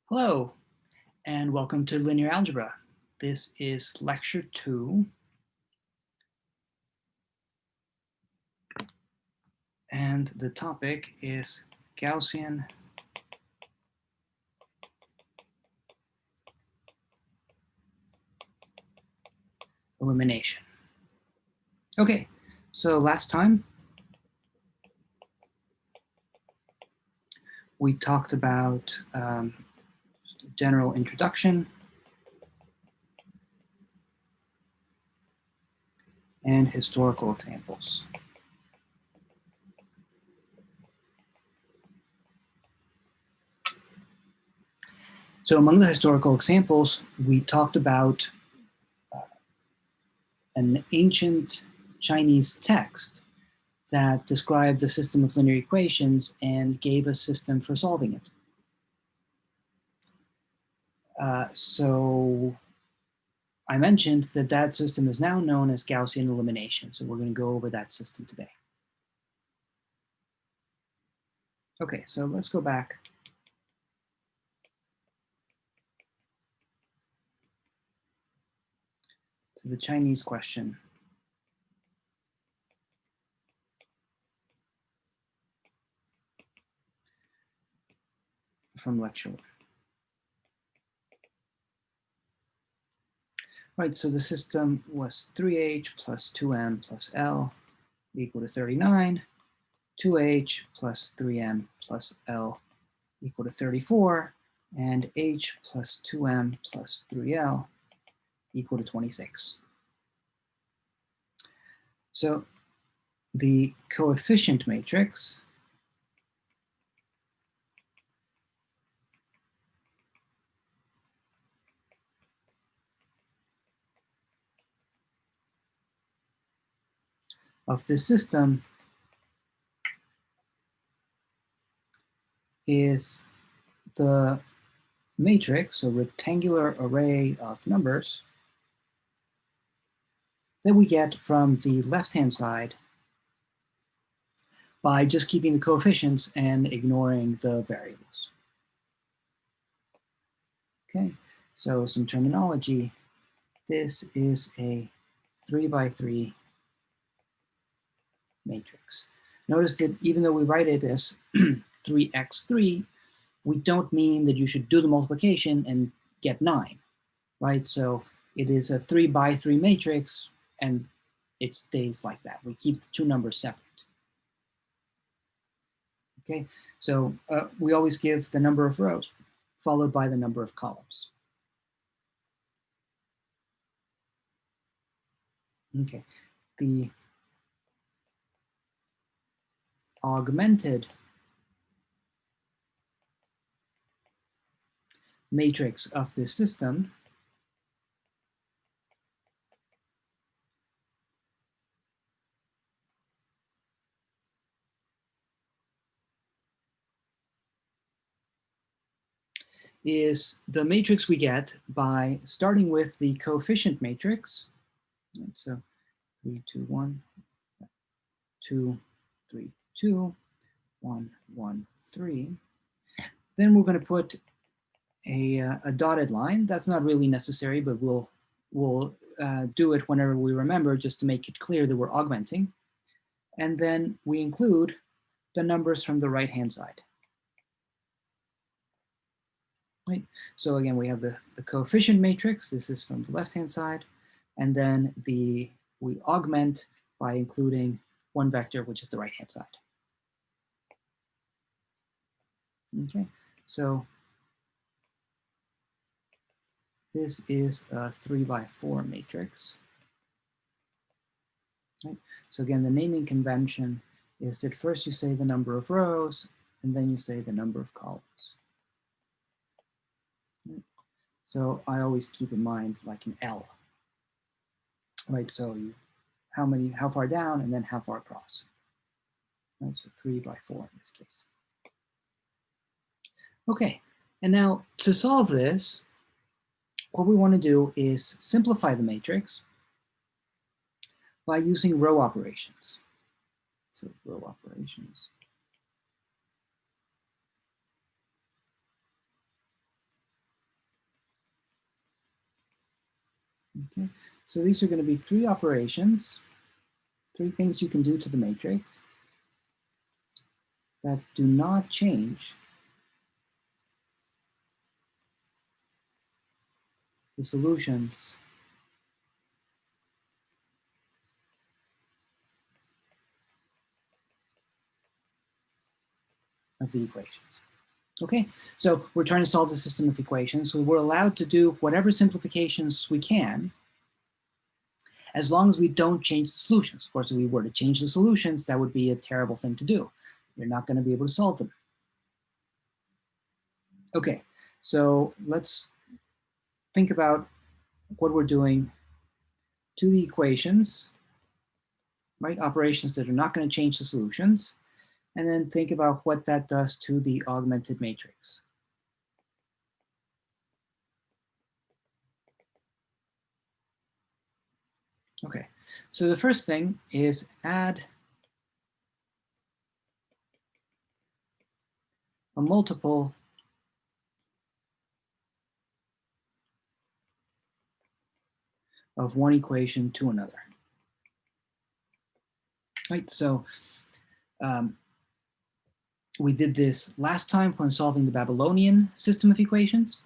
Hello, and welcome to Linear Algebra. This is lecture 2, and the topic is Gaussian elimination. Okay, so last time we talked about general introduction and historical examples. So among the historical examples, we talked about an ancient Chinese text that described a system of linear equations and gave a system for solving it. So I mentioned that that system is now known as Gaussian elimination. So we're going to go over that system today. Okay, so let's go back to the Chinese question. From lecture 1. Right, so the system was 3h plus 2m plus L equal to 39, 2h plus 3m plus L equal to 34, and h plus 2m plus 3L equal to 26. So the coefficient matrix of this system is the matrix, a rectangular array of numbers that we get from the left-hand side by just keeping the coefficients and ignoring the variables. Okay, so some terminology. This is a 3x3 matrix. Notice that even though we write it as 3x3, we don't mean that you should do the multiplication and get 9, right? So it is a 3x3 matrix, and it stays like that. We keep the two numbers separate. Okay, so we always give the number of rows followed by the number of columns. Okay, the augmented matrix of this system is the matrix we get by starting with the coefficient matrix. And so 3, 2, 1, 2, 3, 2, 1, 1, 3. Then we're going to put a dotted line. That's not really necessary, but we'll do it whenever we remember, just to make it clear that we're augmenting. And then we include the numbers from the right-hand side. Right. So again, we have the coefficient matrix. This is from the left-hand side. And then we augment by including one vector, which is the right-hand side. Okay, so this is a 3x4 matrix. Right. So again, the naming convention is that first you say the number of rows, and then you say the number of columns. Right. So I always keep in mind like an L. Right, so how far down, and then how far across. Right, so 3x4 in this case. Okay, and now to solve this, what we want to do is simplify the matrix by using row operations. So row operations. Okay, so these are going to be three operations, three things you can do to the matrix that do not change the solutions of the equations. Okay, so we're trying to solve the system of equations, so we're allowed to do whatever simplifications we can, as long as we don't change the solutions. Of course, if we were to change the solutions, that would be a terrible thing to do. You're not going to be able to solve them. Okay, so let's think about what we're doing to the equations, right? Operations that are not going to change the solutions, and then think about what that does to the augmented matrix. Okay, so the first thing is add a multiple of one equation to another. Right, so we did this last time when solving the Babylonian system of equations.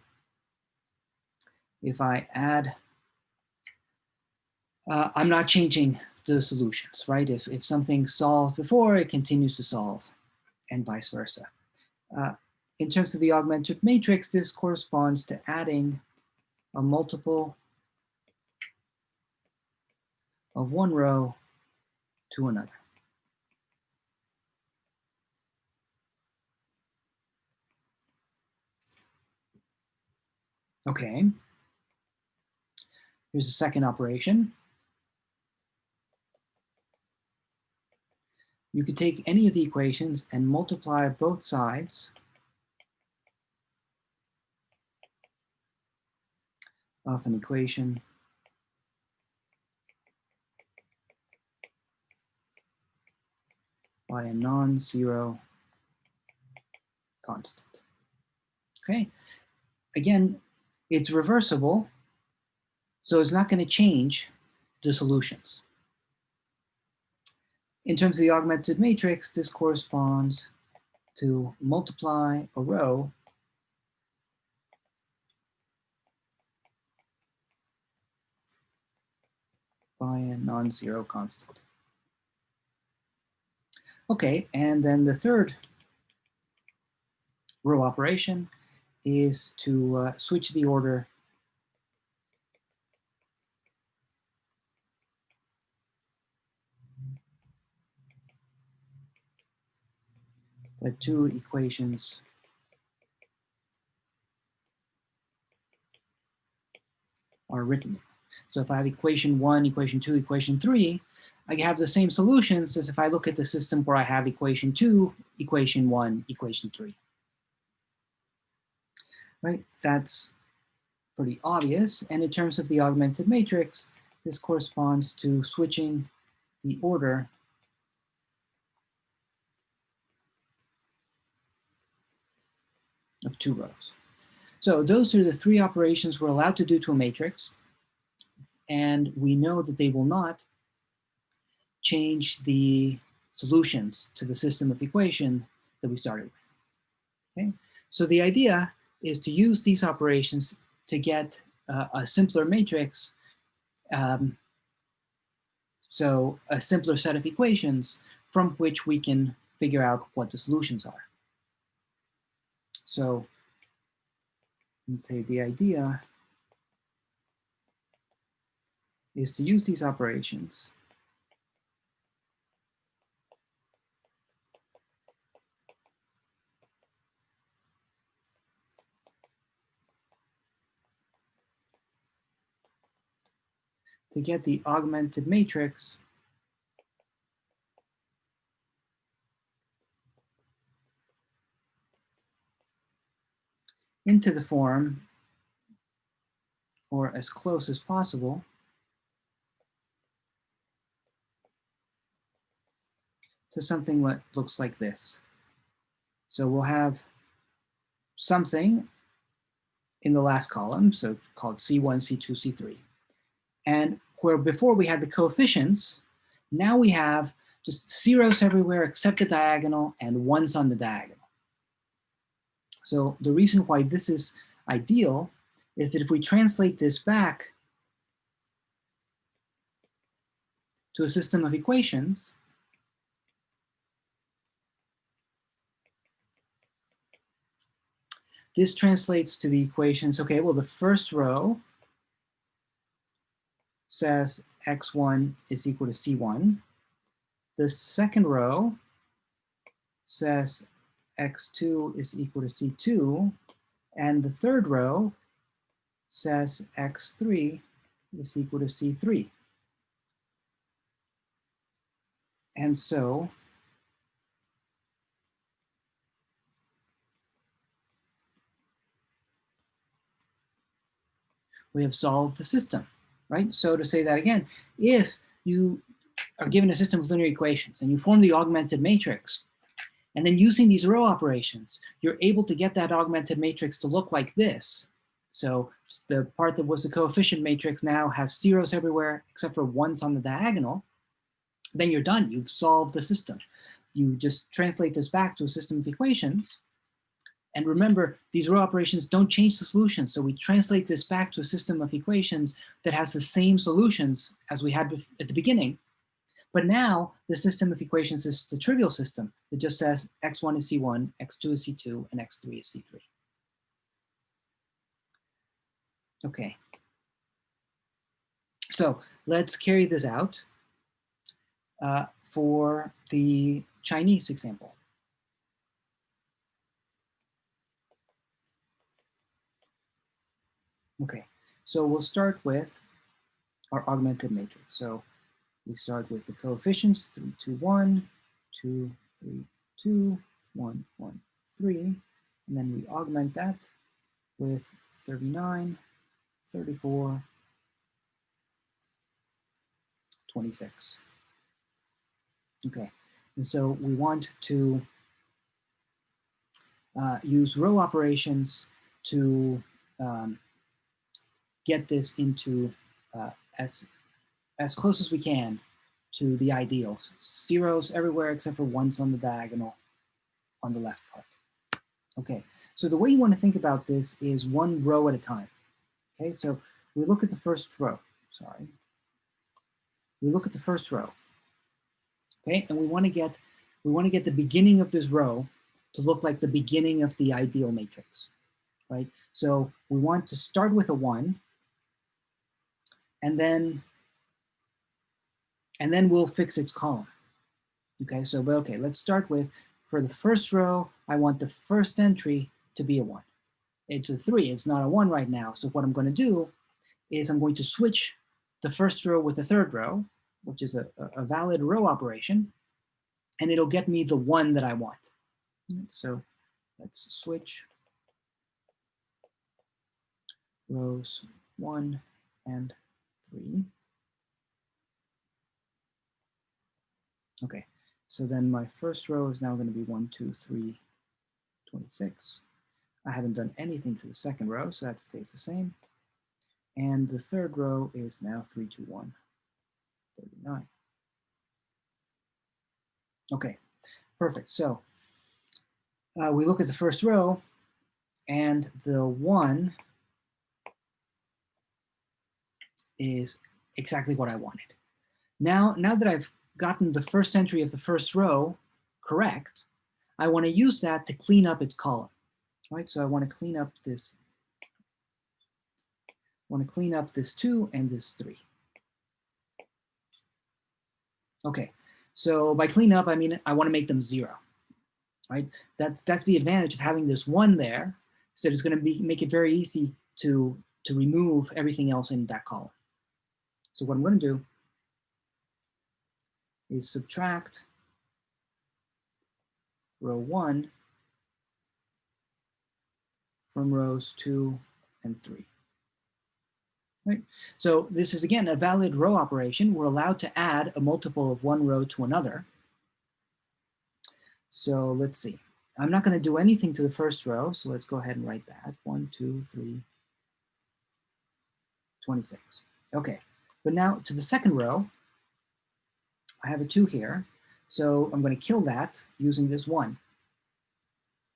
If I add, I'm not changing the solutions, right? If something solved before, it continues to solve, and vice versa. In terms of the augmented matrix, this corresponds to adding a multiple of one row to another. Okay, here's a second operation. You could take any of the equations and multiply both sides of an equation by a non-zero constant. Okay, again, it's reversible, so it's not going to change the solutions. In terms of the augmented matrix, this corresponds to multiply a row by a non-zero constant. Okay, and then the third row operation is to switch the order the two equations are written. So if I have equation 1, equation 2, equation 3, I have the same solutions as if I look at the system where I have equation 2, equation 1, equation 3. Right? That's pretty obvious. And in terms of the augmented matrix, this corresponds to switching the order of two rows. So those are the three operations we're allowed to do to a matrix. And we know that they will not change the solutions to the system of equation that we started with. Okay? So the idea is to use these operations to get a simpler matrix, so a simpler set of equations from which we can figure out what the solutions are. So let's say the idea is to use these operations to get the augmented matrix into the form, or as close as possible, to something that looks like this. So we'll have something in the last column, so called C1, C2, C3. And where before we had the coefficients, now we have just zeros everywhere except the diagonal and ones on the diagonal. So the reason why this is ideal is that if we translate this back to a system of equations, this translates to the equations, okay, well, the first row says x1 is equal to c1. The second row says x2 is equal to c2. And the third row says x3 is equal to c3. And so we have solved the system, right? So to say that again, if you are given a system of linear equations and you form the augmented matrix, and then using these row operations, you're able to get that augmented matrix to look like this. So the part that was the coefficient matrix now has zeros everywhere except for ones on the diagonal. Then you're done. You've solved the system. You just translate this back to a system of equations. And remember, these row operations don't change the solution. So we translate this back to a system of equations that has the same solutions as we had at the beginning. But now the system of equations is the trivial system. It just says x1 is c1, x2 is c2, and x3 is c3. Okay. So let's carry this out for the Chinese example. Okay, so we'll start with our augmented matrix. So we start with the coefficients 3, 2, 1, 2, 3, 2, 1, 1, 3, and then we augment that with 39, 34, 26. Okay, and so we want to use row operations to get this into as close as we can to the ideals. Zeros everywhere except for ones on the diagonal on the left part. Okay, so the way you want to think about this is one row at a time. Okay, so we look at the first row, sorry. We look at the first row, okay, and we want to get the beginning of this row to look like the beginning of the ideal matrix, right? So we want to start with a 1, and then we'll fix its column. Okay, so okay, let's start with, for the first row, I want the first entry to be a 1. It's a 3, it's not a 1 right now. So what I'm going to do is I'm going to switch the first row with the third row, which is a valid row operation, and it'll get me the 1 that I want. So let's switch rows 1 and 3. Okay, so then my first row is now going to be 1, 2, 3, 26. I haven't done anything to the second row, so that stays the same. And the third row is now 3, 2, 1, 39. Okay, perfect. So we look at the first row, and the 1 is exactly what I wanted. Now that I've gotten the first entry of the first row correct, I want to use that to clean up its column, right? So I want to clean up this. I want to clean up this 2 and this 3. Okay, so by clean up, I mean I want to make them 0, right? That's the advantage of having this 1 there, is that it's going to make it very easy to remove everything else in that column. So what I'm going to do is subtract row 1 from rows 2 and 3. Right? So this is, again, a valid row operation. We're allowed to add a multiple of one row to another. So let's see. I'm not going to do anything to the first row, so let's go ahead and write that. 1, 2, 3, 26. Okay, But now to the second row, I have a 2 here. So I'm going to kill that using this 1.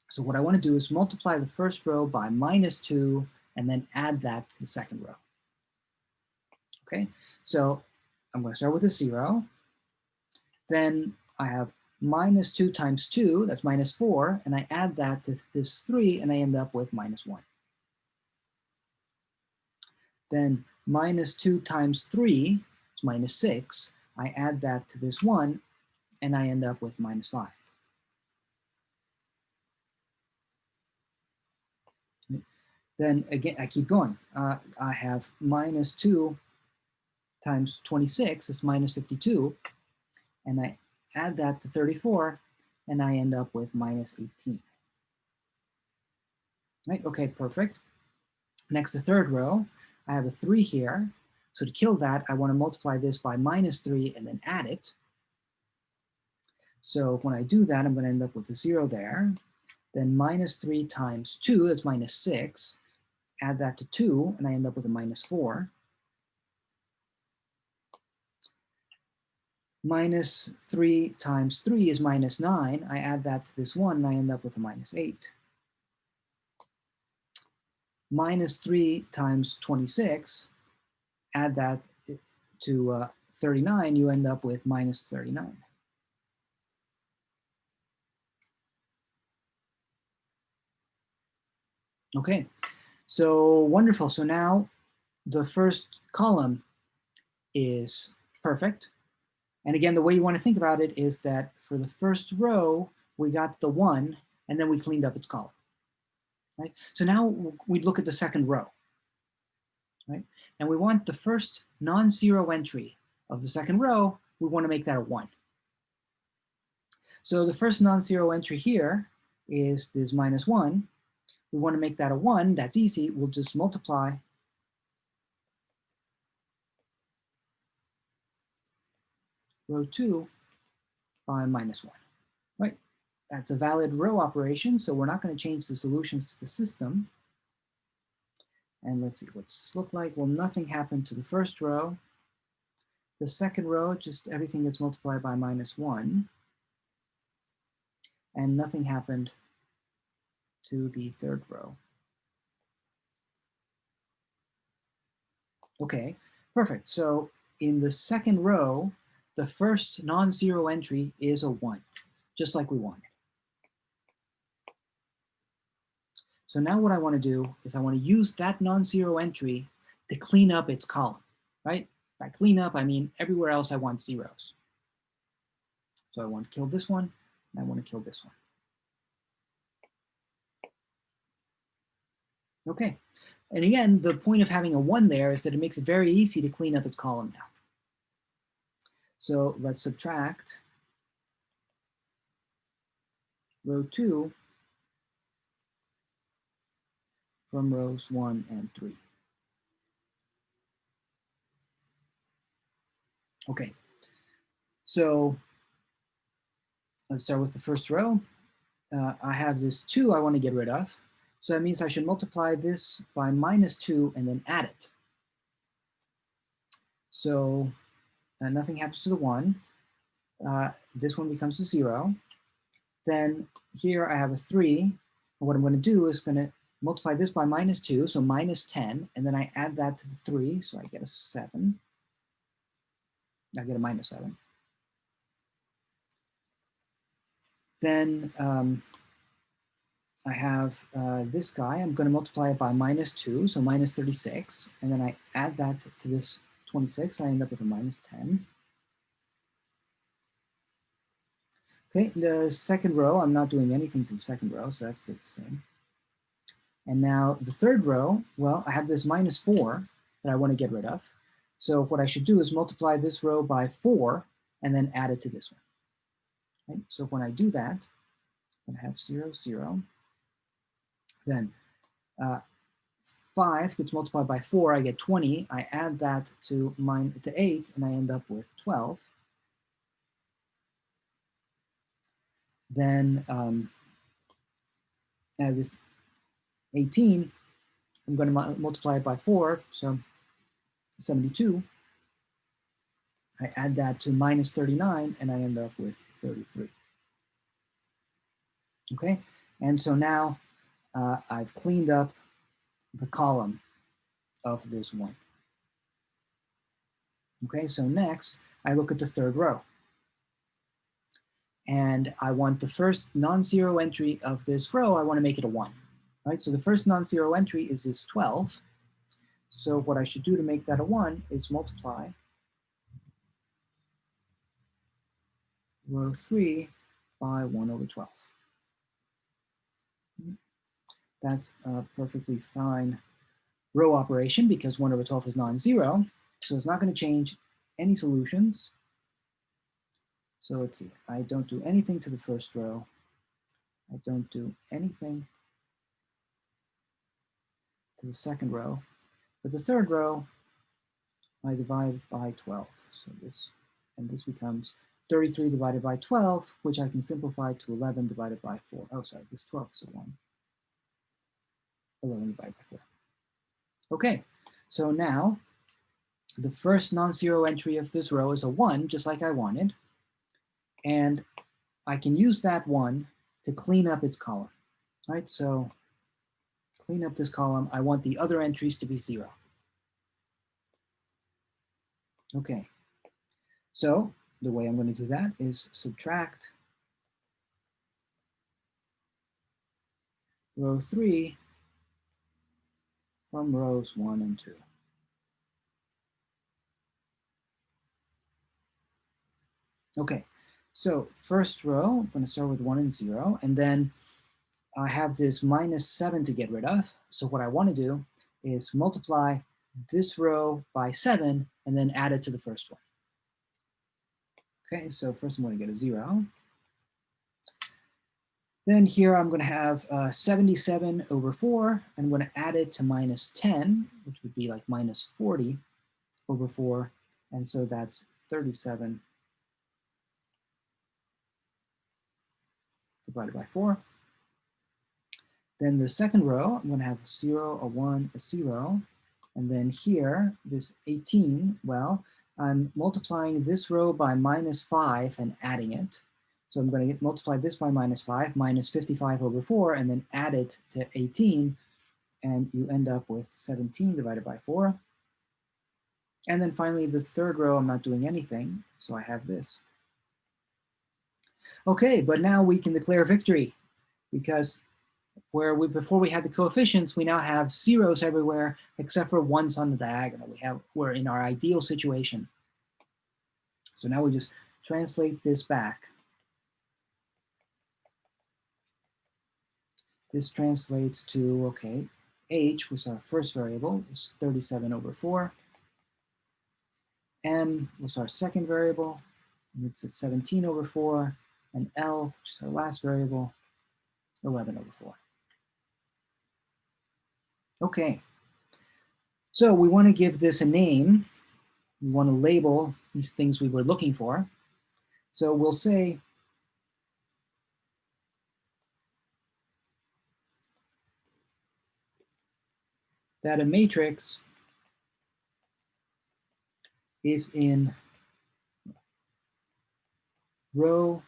So what I want to do is multiply the first row by -2 and then add that to the second row. Okay, so I'm going to start with a 0. Then I have -2 times 2, that's -4, and I add that to this 3, and I end up with -1. Then -2 times 3 is -6. I add that to this 1, and I end up with -5. Then again, I keep going. I have -2 times 26 is -52, and I add that to 34, and I end up with -18. Right, okay, perfect. Next, the third row, I have a 3 here. So to kill that, I want to multiply this by -3 and then add it. So when I do that, I'm going to end up with a 0 there. Then -3 times 2, that's -6. Add that to 2, and I end up with a -4. -3 times 3 is -9. I add that to this 1, and I end up with a -8. -3 times 26, add that to 39, you end up with -39. Okay, so wonderful. So now the first column is perfect. And again, the way you want to think about it is that for the first row, we got the 1, and then we cleaned up its column. Right? So now we look at the second row. Right? And we want the first non-zero entry of the second row, we want to make that a 1. So the first non-zero entry here is this -1. We want to make that a 1. That's easy. We'll just multiply row 2 by -1. Right? That's a valid row operation, so we're not going to change the solutions to the system. And let's see what this look like. Well, nothing happened to the first row. The second row, just everything gets multiplied by -1. And nothing happened to the third row. Okay, perfect. So in the second row, the first non-zero entry is a 1, just like we wanted. So now what I want to do is I want to use that non-zero entry to clean up its column, right? By clean up, I mean everywhere else I want zeros. So I want to kill this one, and I want to kill this one. Okay, and again, the point of having a 1 there is that it makes it very easy to clean up its column now. So let's subtract row 2 from rows 1 and 3. Okay, so let's start with the first row. I have this 2 I want to get rid of. So that means I should multiply this by -2 and then add it. So nothing happens to the 1. This one becomes a 0. Then here I have a 3. And what I'm going to do is going to multiply this by -2, so -10. And then I add that to the 3, so I get a 7. I get a -7. Then I have this guy. I'm going to multiply it by -2, so -36. And then I add that to this 26. I end up with a -10. Okay, the second row, I'm not doing anything to the second row, so that's just the same. And now the third row, well, I have this -4 that I want to get rid of. So what I should do is multiply this row by 4 and then add it to this one. Right? So when I do that, I'm going to have 0, 0. Then 5 gets multiplied by 4, I get 20. I add that to 8, and I end up with 12. Then I have this 18. I'm going to multiply it by 4, so 72. I add that to minus 39, and I end up with 33. Okay, and so now I've cleaned up the column of this one. Okay, so next I look at the third row. And I want the first non-zero entry of this row, I want to make it a 1. Right, so the first non-zero entry is this 12. So what I should do to make that a 1 is multiply row 3 by 1 over 12. That's a perfectly fine row operation because 1 over 12 is non-zero. So it's not going to change any solutions. So let's see, I don't do anything to the first row. I don't do anything to the second row. But the third row, I divide by 12. So this, and this becomes 33 divided by 12, which I can simplify to 11 divided by 4. Oh, sorry, this 12 is a 1. 11 divided by 4. Okay, so now the first non-zero entry of this row is a 1, just like I wanted. And I can use that 1 to clean up its column. Right, so clean up this column. I want the other entries to be 0. Okay, so the way I'm going to do that is subtract row 3 from rows 1 and 2. Okay, so first row, I'm going to start with 1 and 0, and then I have this minus 7 to get rid of. So what I want to do is multiply this row by 7 and then add it to the first one. Okay, so first I'm going to get a 0. Then here I'm going to have 77 over 4. I'm going to add it to minus 10, which would be like minus 40 over 4. And so that's 37 divided by 4. Then the second row, I'm going to have a 0, a 1, a 0. And then here, this 18, well, I'm multiplying this row by minus 5 and adding it. So I'm going to multiply this by minus 5, minus 55 over 4, and then add it to 18. And you end up with 17 divided by 4. And then finally, the third row, I'm not doing anything. So I have this. Okay, but now we can declare victory because before we had the coefficients, we now have zeros everywhere except for ones on the diagonal. We're in our ideal situation. So now we just translate this back. This translates to, okay, h was our first variable, was 37 over 4. M was our second variable, and it's 17 over 4. And L, which is our last variable, 11 over 4. Okay, so we want to give this a name. We want to label these things we were looking for. So we'll say that a matrix is in row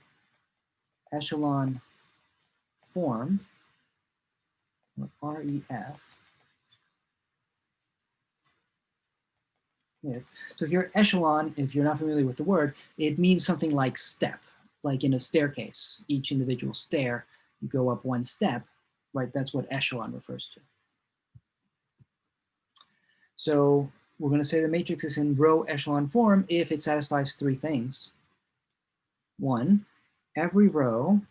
echelon form, or REF. So here, echelon, if you're not familiar with the word, it means something like step, like in a staircase. Each individual stair, you go up one step, right? That's what echelon refers to. So we're going to say the matrix is in row echelon form if it satisfies 3 things. 1, every row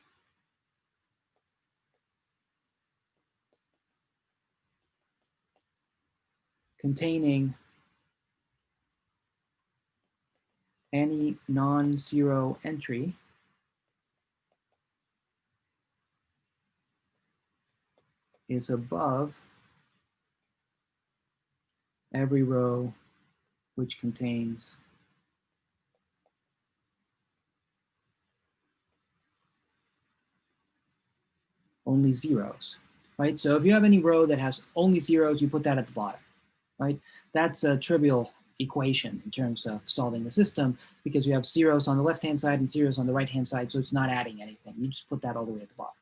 containing any non-zero entry is above every row which contains only zeros, right? So if you have any row that has only zeros, you put that at the bottom, right? That's a trivial equation in terms of solving the system, because you have zeros on the left-hand side and zeros on the right-hand side, so it's not adding anything. You just put that all the way at the bottom.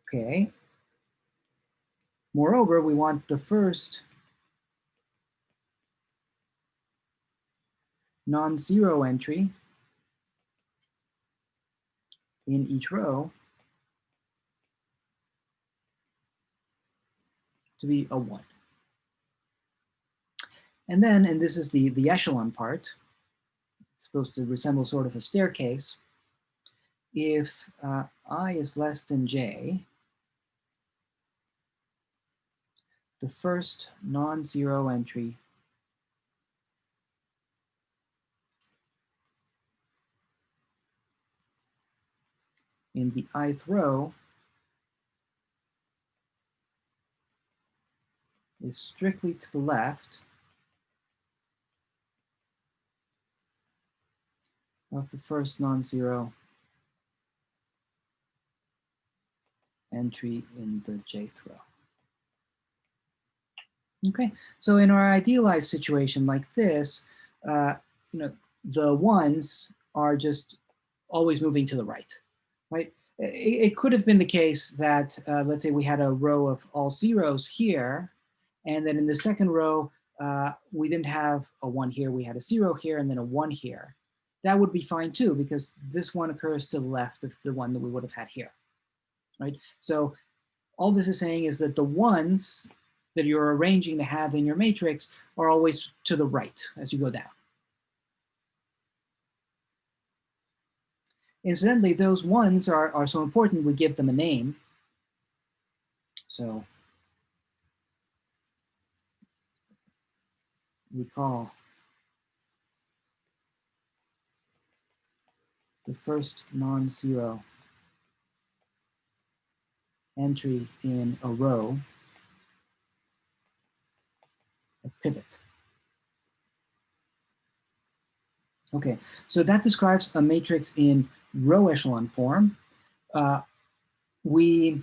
Okay. Moreover, we want the first non-zero entry in each row to be a 1. And then, and this is the echelon part, it's supposed to resemble sort of a staircase. If I is less than j, the first non-zero entry in the ith row is strictly to the left of the first non-zero entry in the jth row. Okay, so in our idealized situation like this, the ones are just always moving to the right, right? It could have been the case that, let's say we had a row of all zeros here, and then in the second row, we didn't have a 1 here, we had a 0 here, and then a 1 here. That would be fine too, because this one occurs to the left of the one that we would have had here, right? So all this is saying is that the ones that you're arranging to have in your matrix are always to the right as you go down. Incidentally, those ones are so important, we give them a name. So we call the first non-zero entry in a row a pivot. Okay, so that describes a matrix in row echelon form. We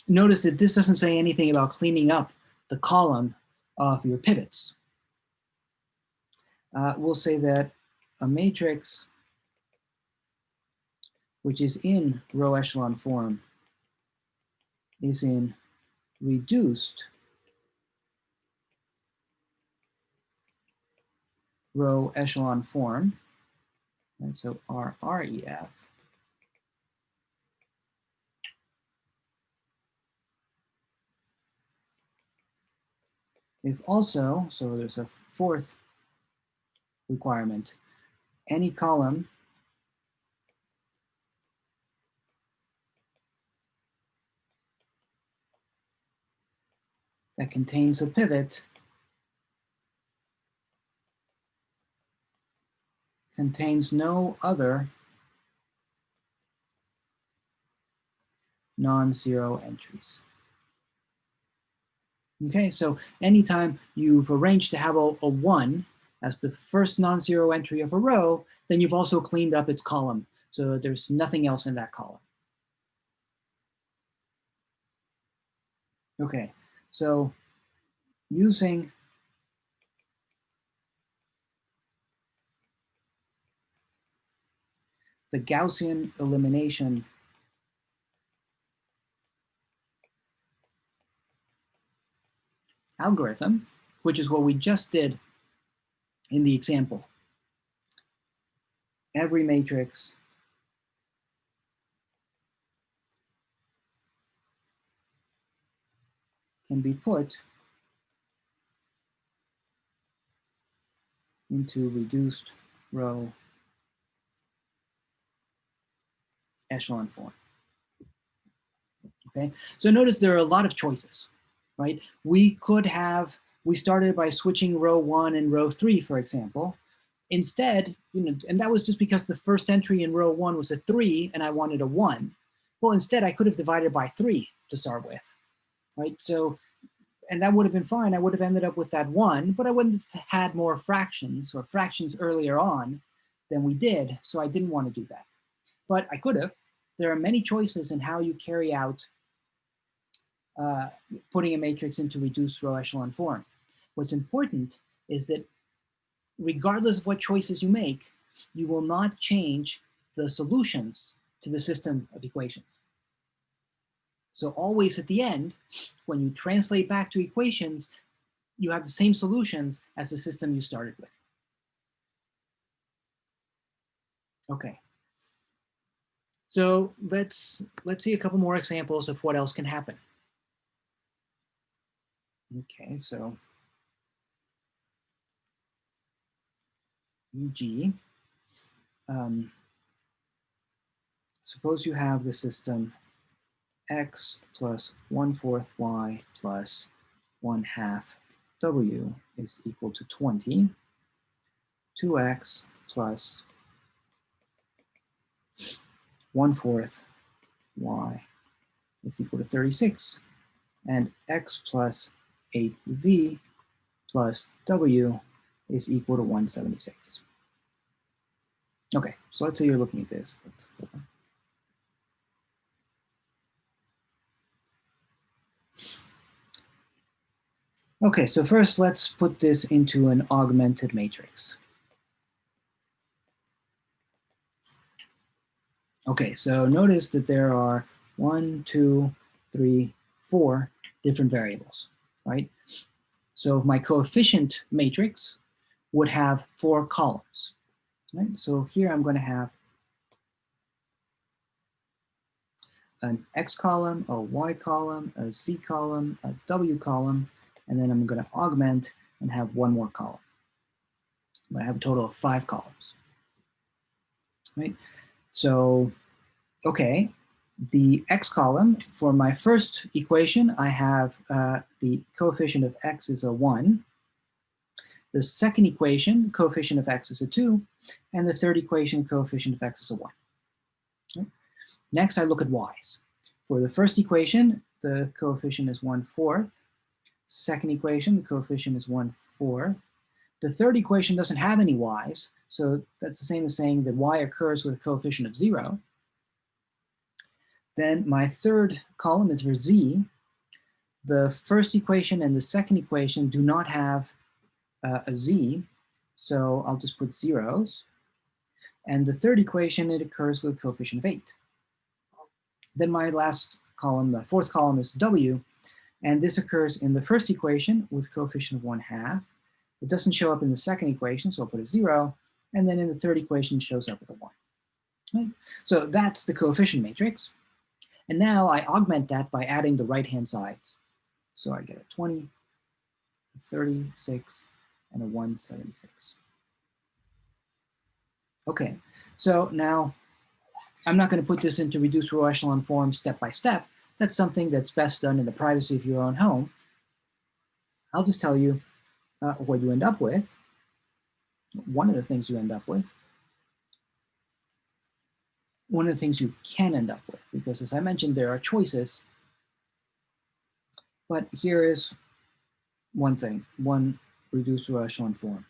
notice that this doesn't say anything about cleaning up the column of your pivots. We'll say that a matrix which is in row echelon form is in reduced row echelon form, right? So RREF. If also, so there's a fourth requirement, any column that contains a pivot contains no other non-zero entries. Okay, so anytime you've arranged to have a 1 as the first non-zero entry of a row, then you've also cleaned up its column, so that there's nothing else in that column. Okay, so using the Gaussian elimination algorithm, which is what we just did in the example, every matrix can be put into reduced row echelon form. Okay, so notice there are a lot of choices, right? We started by switching row 1 and row 3, for example. Instead, and that was just because the first entry in row 1 was a 3 and I wanted a 1. Well, instead I could have divided by 3 to start with, right? So, and that would have been fine. I would have ended up with that 1, but I wouldn't have had more fractions or fractions earlier on than we did, so I didn't want to do that. But I could have. There are many choices in how you carry out putting a matrix into reduced row echelon form. What's important is that regardless of what choices you make, you will not change the solutions to the system of equations. So always at the end, when you translate back to equations, you have the same solutions as the system you started with. Okay. So let's see a couple more examples of what else can happen. Okay, so e.g., suppose you have the system x plus 1/4 y plus 1/2 w is equal to 20, 2x plus 1/4 y is equal to 36, and x plus 8z plus w is equal to 176. Okay, so let's say you're looking at this. That's 4. Okay, so first let's put this into an augmented matrix. Okay, so notice that there are 1, 2, 3, 4 different variables, right? So my coefficient matrix would have 4 columns, right? So here I'm going to have an x column, a y column, a z column, a w column, and then I'm going to augment and have one more column. I have a total of 5 columns, right? So, okay, the x column, for my first equation, I have the coefficient of x is a 1. The second equation, coefficient of x is a 2. And the third equation, coefficient of x is a 1. Okay. Next, I look at y's. For the first equation, the coefficient is 1/4. Second equation, the coefficient is 1/4. The third equation doesn't have any y's, so that's the same as saying that y occurs with a coefficient of 0. Then my third column is for z. The first equation and the second equation do not have a z, so I'll just put zeros. And the third equation, it occurs with a coefficient of 8. Then my last column, the fourth column, is w, and this occurs in the first equation with coefficient of 1/2. It doesn't show up in the second equation, so I'll put a 0, and then in the third equation it shows up with a 1. Right? So that's the coefficient matrix. And now I augment that by adding the right-hand sides. So I get a 20, a 36, and a 176. Okay, so now I'm not going to put this into reduced row echelon form step by step. That's something that's best done in the privacy of your own home. I'll just tell you what you end up with. One of the things you end up with. One of the things you can end up with, because as I mentioned, there are choices. But here is one thing, one reduced row echelon form.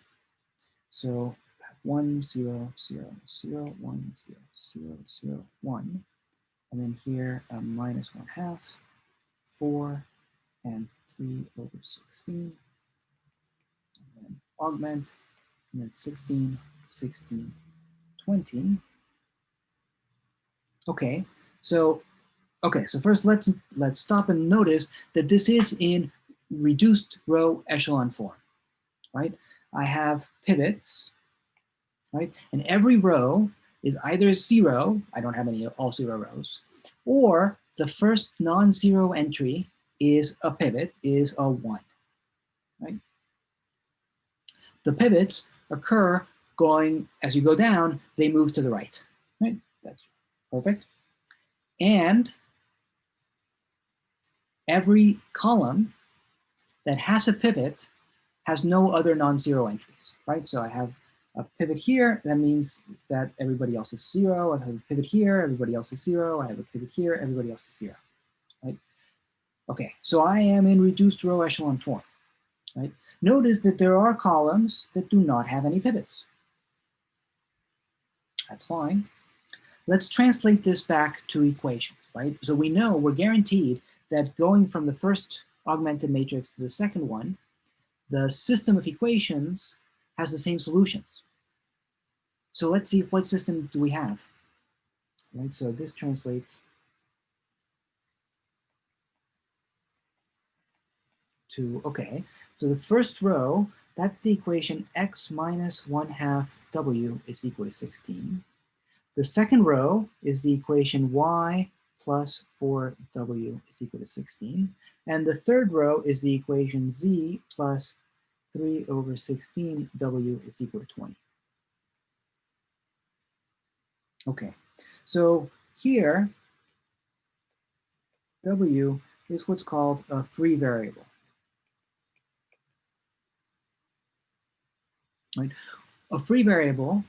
So 1, 0, 0, 0, 1, 0, 0, 0, 1. And then here, minus 1/2, 4, and 3/16. And then augment, and then 16, 16, 20. Okay, so first let's stop and notice that this is in reduced row echelon form, right? I have pivots, right? And every row is either 0, I don't have any all 0 rows, or the first non-zero entry is a pivot, is a 1, right? The pivots occur going, as you go down, they move to the right, right? That's perfect. And every column that has a pivot has no other non-zero entries, right? So I have a pivot here, that means that everybody else is 0. I have a pivot here, everybody else is 0. I have a pivot here, everybody else is 0, right? Okay, so I am in reduced row echelon form, right? Notice that there are columns that do not have any pivots. That's fine. Let's translate this back to equations, right? So we know, we're guaranteed that going from the first augmented matrix to the second one, the system of equations has the same solutions. So let's see what system do we have. Right, so this translates to, okay, so the first row, that's the equation x minus 1/2 w is equal to 16. The second row is the equation y plus 4w is equal to 16. And the third row is the equation z plus 3 over 16 w is equal to 20. Okay, so here, w is what's called a free variable. Right? A free variable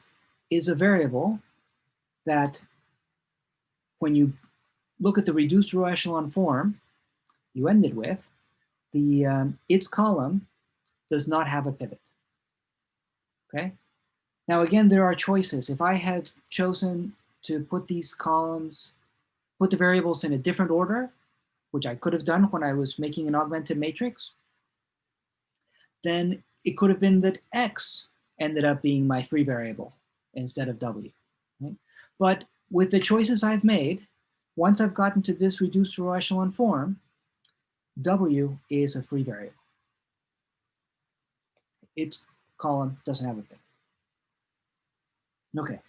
is a variable that when you look at the reduced row echelon form you ended with, its column does not have a pivot. Okay? Now again, there are choices. If I had chosen to put these columns, put the variables in a different order, which I could have done when I was making an augmented matrix, then it could have been that x ended up being my free variable instead of w. Right? But with the choices I've made, once I've gotten to this reduced row echelon form, w is a free variable. Its column doesn't have a pivot. Okay,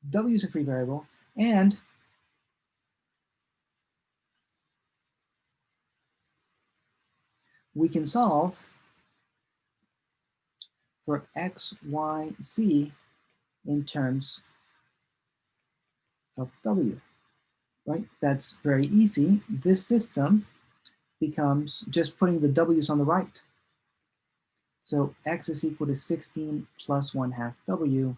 w is a free variable, and we can solve for x, y, z in terms of w, right? That's very easy. This system becomes just putting the w's on the right. So x is equal to 16 plus 1/2 w,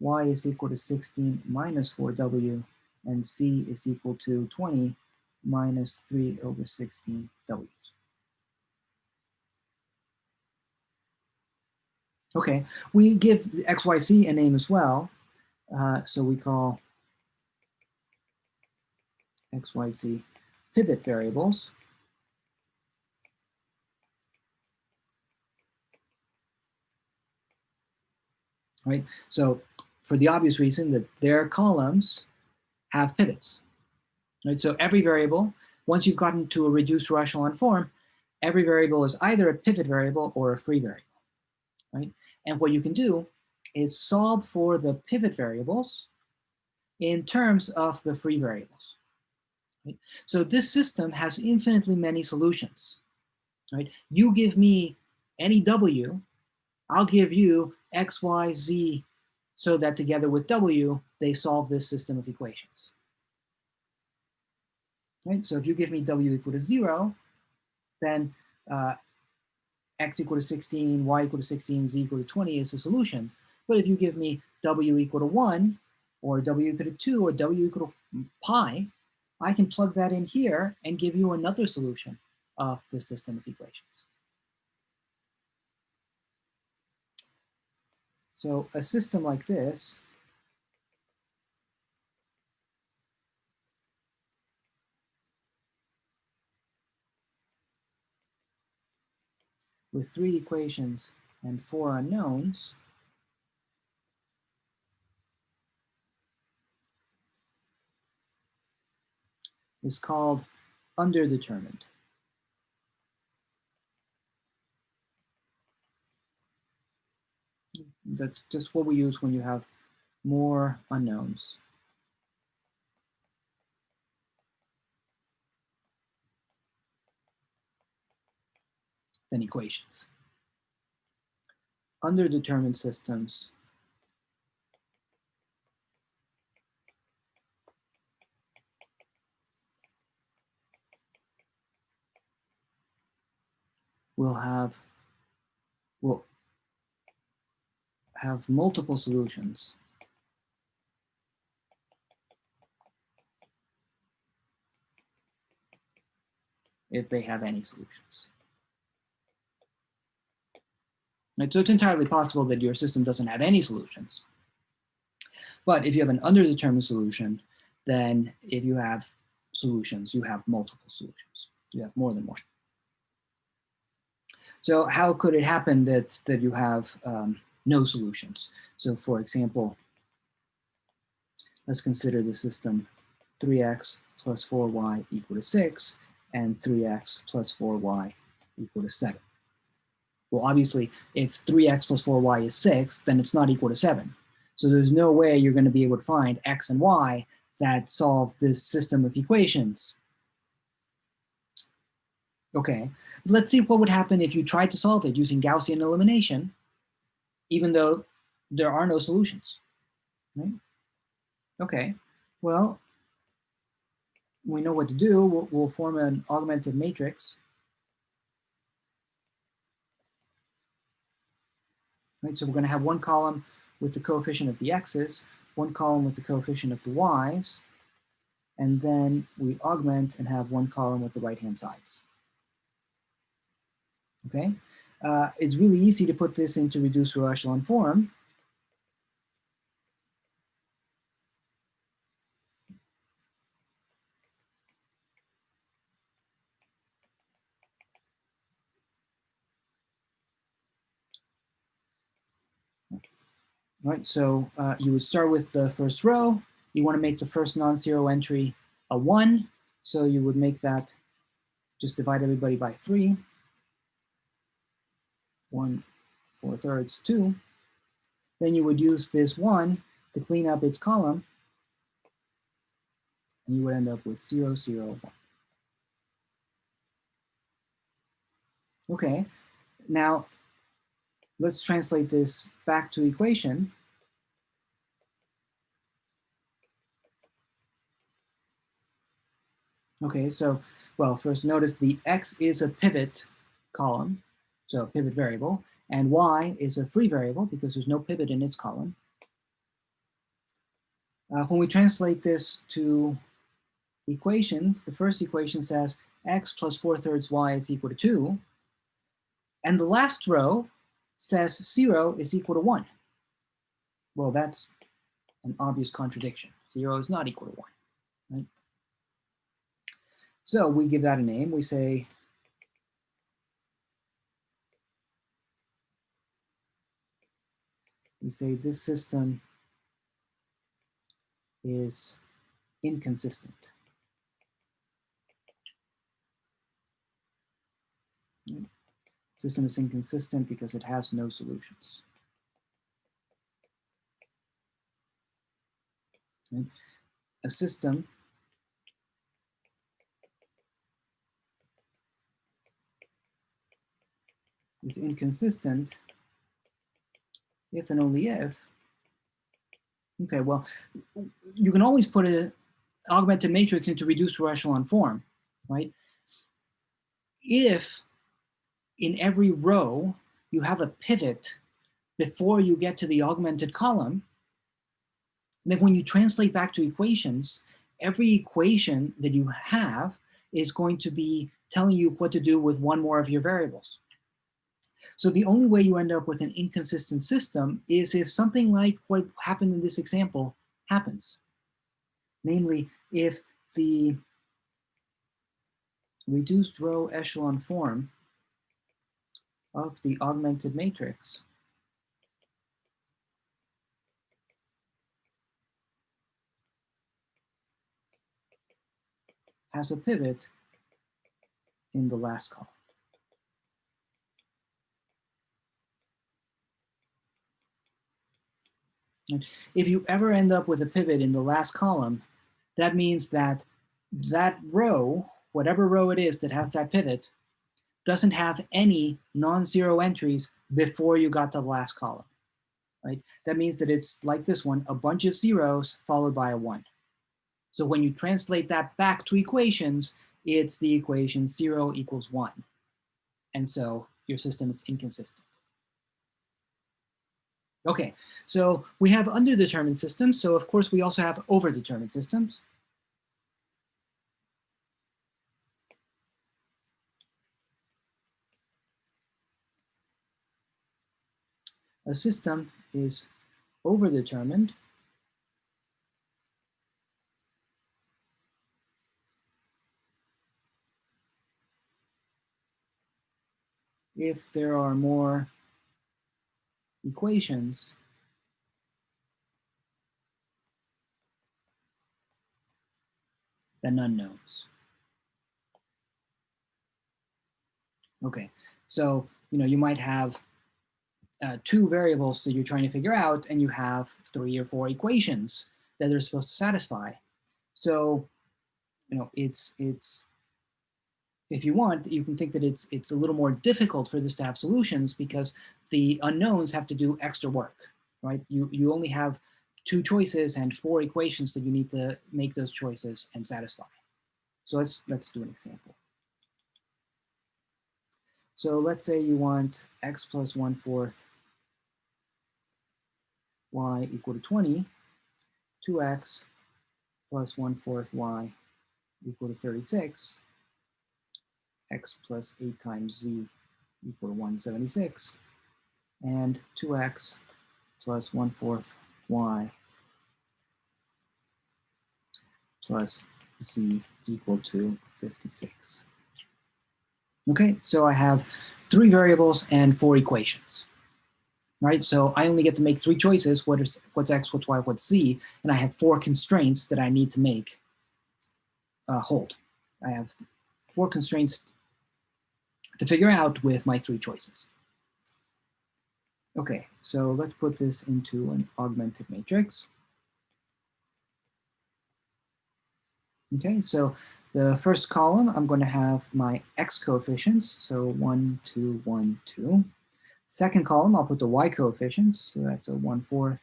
y is equal to 16 minus 4w, and z is equal to 20 minus 3 over 16 w's. Okay, we give x, y, z a name as well. So we call x, y, z pivot variables. Right, so for the obvious reason that their columns have pivots. Right, so every variable, once you've gotten to a reduced row echelon form, every variable is either a pivot variable or a free variable. Right, and what you can do is solve for the pivot variables in terms of the free variables. Right? So this system has infinitely many solutions. Right? You give me any w, I'll give you x, y, z, so that together with w, they solve this system of equations. Right? So if you give me w equal to 0, then x equal to 16, y equal to 16, z equal to 20 is the solution. But if you give me w equal to 1, or w equal to 2, or w equal to pi, I can plug that in here and give you another solution of the system of equations. So a system like this with 3 equations and 4 unknowns is called underdetermined. That's just what we use when you have more unknowns. Than equations. Underdetermined systems will have multiple solutions if they have any solutions. Right, so it's entirely possible that your system doesn't have any solutions. But if you have an underdetermined solution, then if you have solutions, you have multiple solutions. You have more than one. So how could it happen that you have no solutions? So for example, let's consider the system 3x plus 4y equal to 6 and 3x plus 4y equal to 7. Well, obviously, if 3x plus 4y is 6, then it's not equal to 7. So there's no way you're going to be able to find x and y that solve this system of equations. Okay, let's see what would happen if you tried to solve it using Gaussian elimination, even though there are no solutions. Right? Okay, well, we know what to do. We'll form an augmented matrix. Right, so we're going to have one column with the coefficient of the x's, one column with the coefficient of the y's, and then we augment and have one column with the right-hand sides. Okay, it's really easy to put this into reduced row echelon form. All right, so you would start with the first row. You want to make the first non-zero entry a 1, so you would make that, just divide everybody by 3. 1 4/3, 2. Then you would use this 1 to clean up its column, and you would end up with 0 0 1. Okay, now let's translate this back to equation. Okay, so, well, first notice the x is a pivot column, so a pivot variable, and y is a free variable because there's no pivot in its column. When we translate this to equations, the first equation says x plus 4/3 y is equal to 2, and the last row says 0 is equal to 1. Well, that's an obvious contradiction. 0 is not equal to 1, right? So we give that a name. We say this system is inconsistent. Right? System is inconsistent because it has no solutions. Right? A system is inconsistent if and only if. Okay, well, you can always put an augmented matrix into reduced row echelon form, right? If in every row you have a pivot before you get to the augmented column, then when you translate back to equations, every equation that you have is going to be telling you what to do with one more of your variables. So the only way you end up with an inconsistent system is if something like what happened in this example happens. Namely, if the reduced row echelon form of the augmented matrix has a pivot in the last column. And if you ever end up with a pivot in the last column, that means that that row, whatever row it is that has that pivot, doesn't have any non-zero entries before you got to the last column, right? That means that it's like this one, a bunch of zeros followed by a 1. So when you translate that back to equations, it's the equation 0 equals 1. And so your system is inconsistent. Okay, so we have underdetermined systems. So of course we also have overdetermined systems. A system is overdetermined if there are more equations than unknowns. Okay, so you might have two variables that you're trying to figure out, and you have 3 or 4 equations that they're supposed to satisfy. So it's if you want, you can think that it's a little more difficult for this to have solutions because the unknowns have to do extra work, right? You only have 2 choices and 4 equations that you need to make those choices and satisfy. So let's do an example. So let's say you want x plus 1/4 y equal to 20, 2x plus 1/4 y equal to 36, x plus 8 times z equal to 176, and 2x plus 1/4 y plus z equal to 56. Okay, so I have 3 variables and 4 equations, right? So I only get to make 3 choices, what's x, what's y, what's z, and I have 4 constraints that I need to make hold. I have 4 constraints to figure out with my 3 choices. Okay, so let's put this into an augmented matrix. Okay, so the first column, I'm going to have my x coefficients, so 1, 2, 1, 2. Second column, I'll put the y coefficients, so that's a 1/4,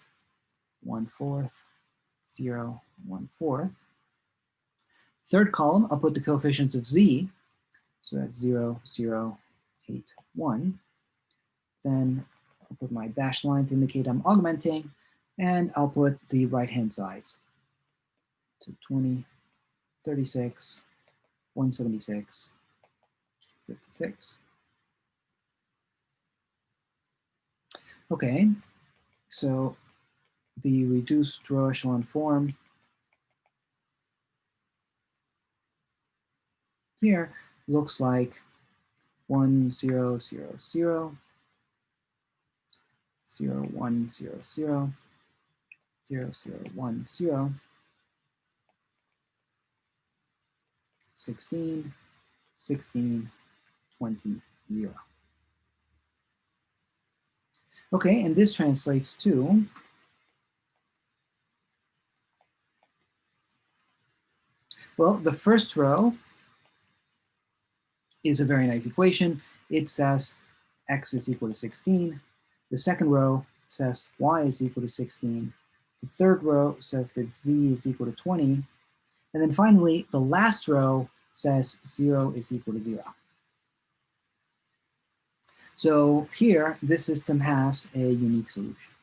1/4, 0, 1/4. Third column, I'll put the coefficients of z, so that's 0, 0, 8, 1. Then I'll put my dashed line to indicate I'm augmenting, and I'll put the right-hand sides. So 20, 36, 176, 56. Okay, so the reduced row echelon form here looks like 1, 0, 0, 0, 0, 1, 0, 0, 0, 0, 1, 0, 16, 16, 20, 0. Okay, and this translates to well, the first row is a very nice equation. It says x is equal to 16. The second row says y is equal to 16. The third row says that z is equal to 20. And then finally, the last row says 0 is equal to 0. So here, this system has a unique solution.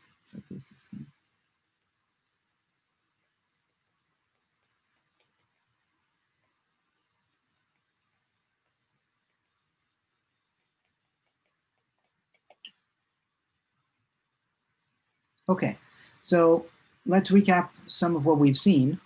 Okay, so let's recap some of what we've seen.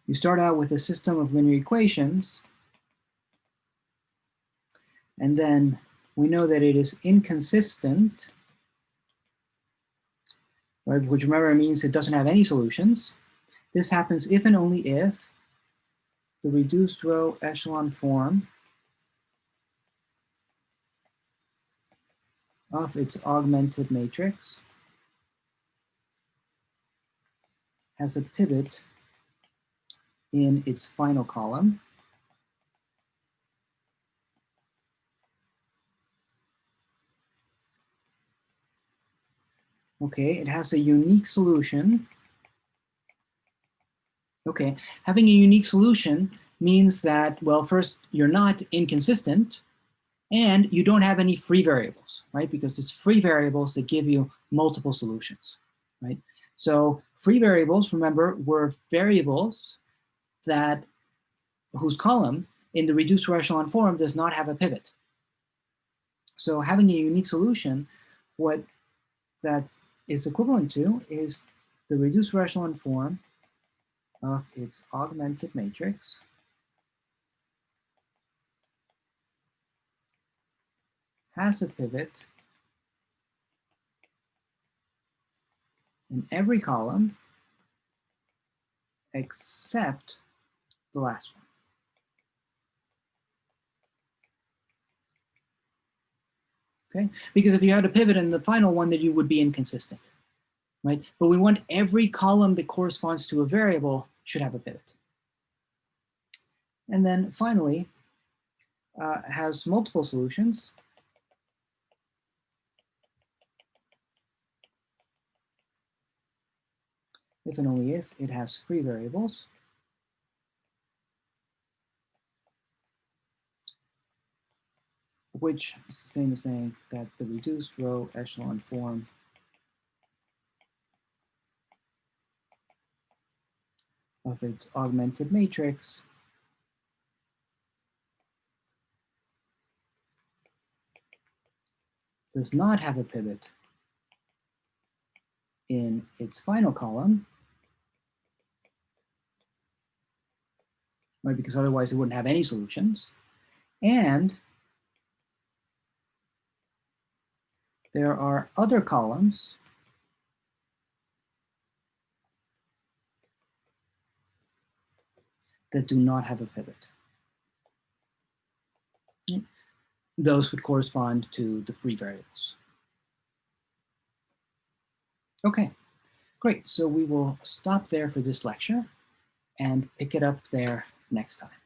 You start out with a system of linear equations, and then we know that it is inconsistent, right, which remember means it doesn't have any solutions. This happens if and only if the reduced row echelon form of its augmented matrix has a pivot in its final column. Okay, it has a unique solution. Okay, having a unique solution means that, well, first, you're not inconsistent, and you don't have any free variables, right? Because it's free variables that give you multiple solutions, right? So free variables, remember, were variables that whose column in the reduced row echelon form does not have a pivot. So having a unique solution what that is equivalent to is the reduced echelon form of its augmented matrix has a pivot in every column except the last one. Okay, because if you had a pivot in the final one, then you would be inconsistent, right? But we want every column that corresponds to a variable should have a pivot. And then finally, has multiple solutions. If and only if it has free variables. Which is the same as saying that the reduced row echelon form of its augmented matrix does not have a pivot in its final column, right? Because otherwise it wouldn't have any solutions. And there are other columns that do not have a pivot. Those would correspond to the free variables. Okay, great. So we will stop there for this lecture and pick it up there next time.